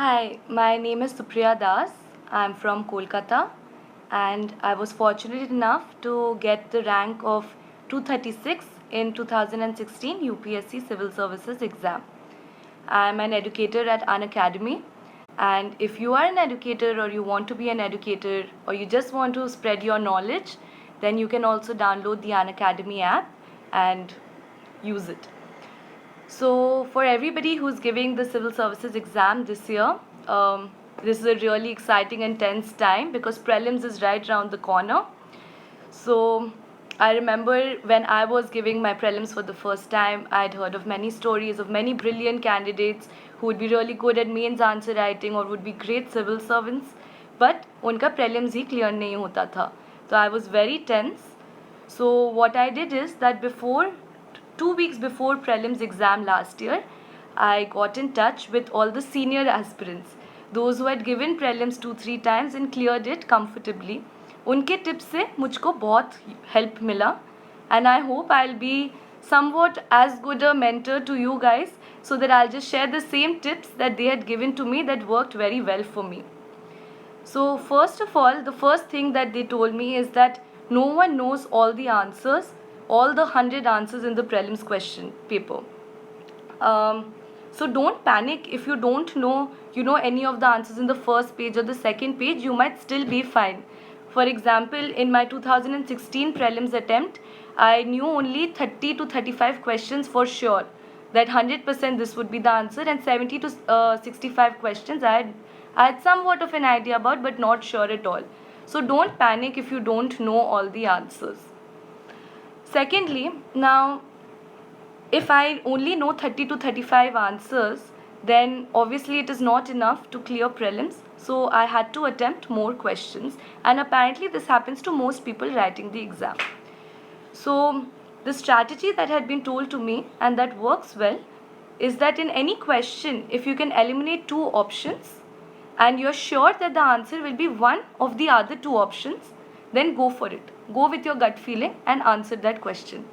Hi, my name is Supriya Das. I'm from Kolkata and I was fortunate enough to get the rank of 236 in 2016 UPSC Civil Services exam. I'm an educator at an academy, and if you are an educator or you want to be an educator or you just want to spread your knowledge, then you can also download the An Academy app and use it. So for everybody who's giving the civil services exam this year, this is a really exciting and tense time because prelims is right around the corner. So I remember when I was giving my prelims for the first time, I'd heard of many stories of many brilliant candidates who would be really good at mains answer writing or would be great civil servants, but उनका prelims ही clear नहीं होता था. So I was very tense. So what I did is that 2 weeks before prelims exam last year, I got in touch with all the senior aspirants, those who had given prelims 2-3 times and cleared it comfortably. उनके tips से मुझको बहुत help मिला and I hope I'll be somewhat as good a mentor to you guys so that I'll just share the same tips that they had given to me that worked very well for me. So first of all, the first thing that they told me is that no one knows all the answers, all the 100 answers in the prelims question paper. So don't panic if you don't know, any of the answers in the first page or the second page, you might still be fine. For example, in my 2016 prelims attempt, I knew only 30 to 35 questions for sure. That 100% this would be the answer, and 70 to 65 questions I had somewhat of an idea about, but not sure at all. So don't panic if you don't know all the answers. Secondly, now, if I only know 30 to 35 answers, then obviously it is not enough to clear prelims. So I had to attempt more questions, and apparently this happens to most people writing the exam. So the strategy that had been told to me and that works well is that in any question, if you can eliminate 2 options and you're sure that the answer will be one of the other 2 options, then go for it. Go with your gut feeling and answer that question.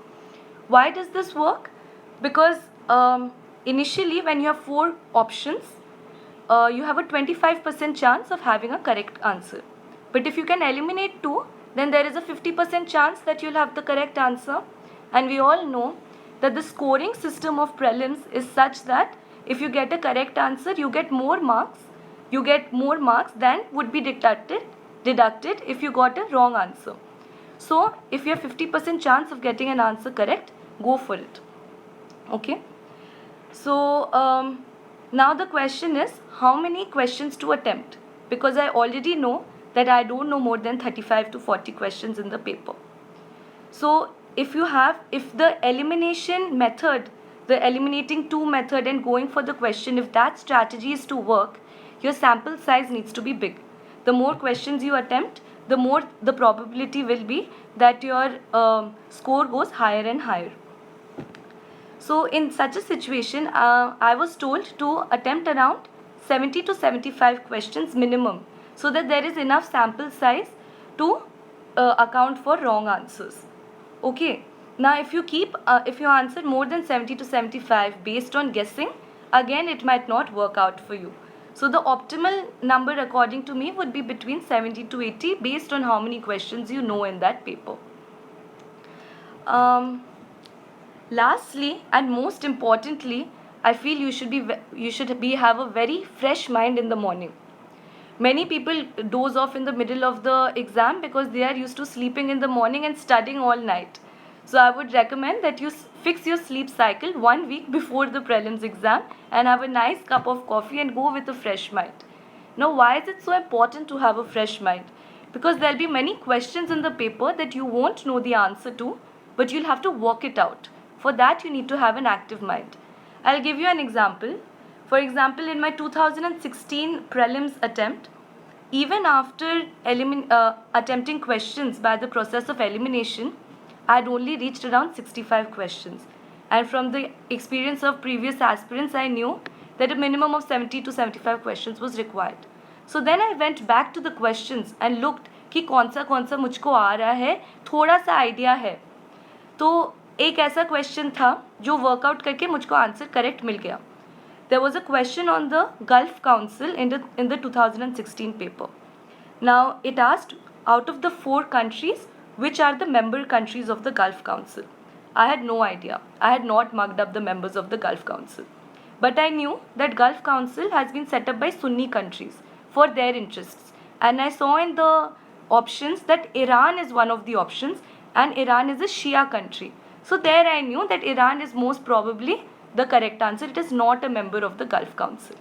Why does this work? Because initially when you have 4 options, you have a 25% chance of having a correct answer. But if you can eliminate 2, then there is a 50% chance that you'll have the correct answer. And we all know that the scoring system of prelims is such that if you get a correct answer, you get more marks. You get more marks than would be deducted if you got a wrong answer. So if you have 50% chance of getting an answer correct, go for it. Okay. So now the question is, how many questions to attempt? Because I already know that I don't know more than 35 to 40 questions in the paper. So if the elimination method, the eliminating 2 method and going for the question, if that strategy is to work, your sample size needs to be big. The more questions you attempt, the more the probability will be that your score goes higher and higher. So in such a situation, I was told to attempt around 70 to 75 questions minimum, so that there is enough sample size to account for wrong answers. Okay. Now if you answer more than 70 to 75 based on guessing, again it might not work out for you. So the optimal number according to me would be between 70 to 80 based on how many questions you know in that paper. Lastly and most importantly, I feel you should have a very fresh mind in the morning. Many people doze off in the middle of the exam because they are used to sleeping in the morning and studying all night. So I would recommend that you fix your sleep cycle 1 week before the prelims exam and have a nice cup of coffee and go with a fresh mind. Now, why is it so important to have a fresh mind? Because there will be many questions in the paper that you won't know the answer to, but you'll have to work it out. For that, you need to have an active mind. I'll give you an example. For example, in my 2016 prelims attempt, even after attempting questions by the process of elimination, I had only reached around 65 questions. And from the experience of previous aspirants, I knew that a minimum of 70 to 75 questions was required. So then I went back to the questions and looked कि कौन सा मुझको आ रहा है, थोड़ा सा idea है. तो एक ऐसा क्वेश्चन था जो वर्कआउट करके मुझको आंसर करेक्ट मिल गया. there was a question on the Gulf Council in the 2016 paper. Now, it asked, out of the 4 countries, which are the member countries of the Gulf Council? I had no idea. I had not marked up the members of the Gulf Council. But I knew that Gulf Council has been set up by Sunni countries for their interests. And I saw in the options that Iran is one of the options, and Iran is a Shia country. So there I knew that Iran is most probably the correct answer. It is not a member of the Gulf Council.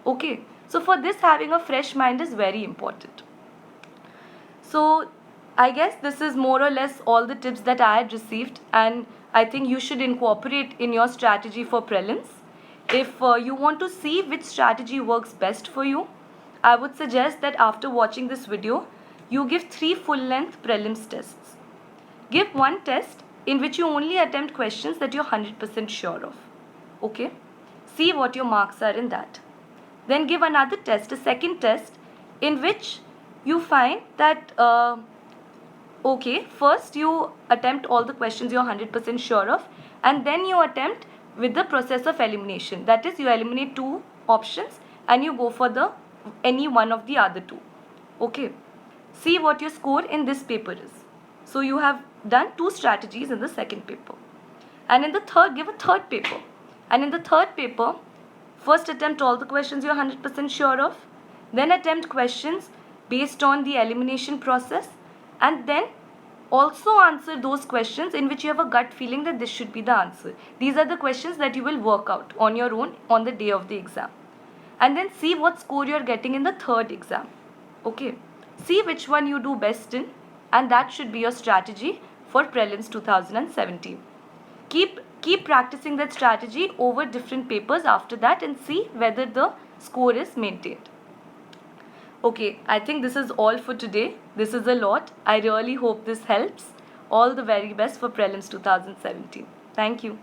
Okay, so for this, having a fresh mind is very important. So I guess this is more or less all the tips that I had received, and I think you should incorporate in your strategy for prelims. If you want to see which strategy works best for you, I would suggest that after watching this video, you give 3 full-length prelims tests. Give one test in which you only attempt questions that you're 100% sure of. Okay? See what your marks are in that. Then give another test, a second test, in which you find that, okay, first you attempt all the questions you're 100% sure of, and then you attempt with the process of elimination. That is, you eliminate 2 options and you go for any one of the other 2. Okay. See what your score in this paper is. So you have done 2 strategies in the second paper. And in the third, give a third paper. And in the third paper, first attempt all the questions you're 100% sure of, then attempt questions based on the elimination process, and then also answer those questions in which you have a gut feeling that this should be the answer. These are the questions that you will work out on your own on the day of the exam. And then see what score you are getting in the third exam. Okay. See which one you do best in, and that should be your strategy for Prelims 2017. Keep practicing that strategy over different papers after that and see whether the score is maintained. Okay, I think this is all for today. This is a lot. I really hope this helps. All the very best for Prelims 2017. Thank you.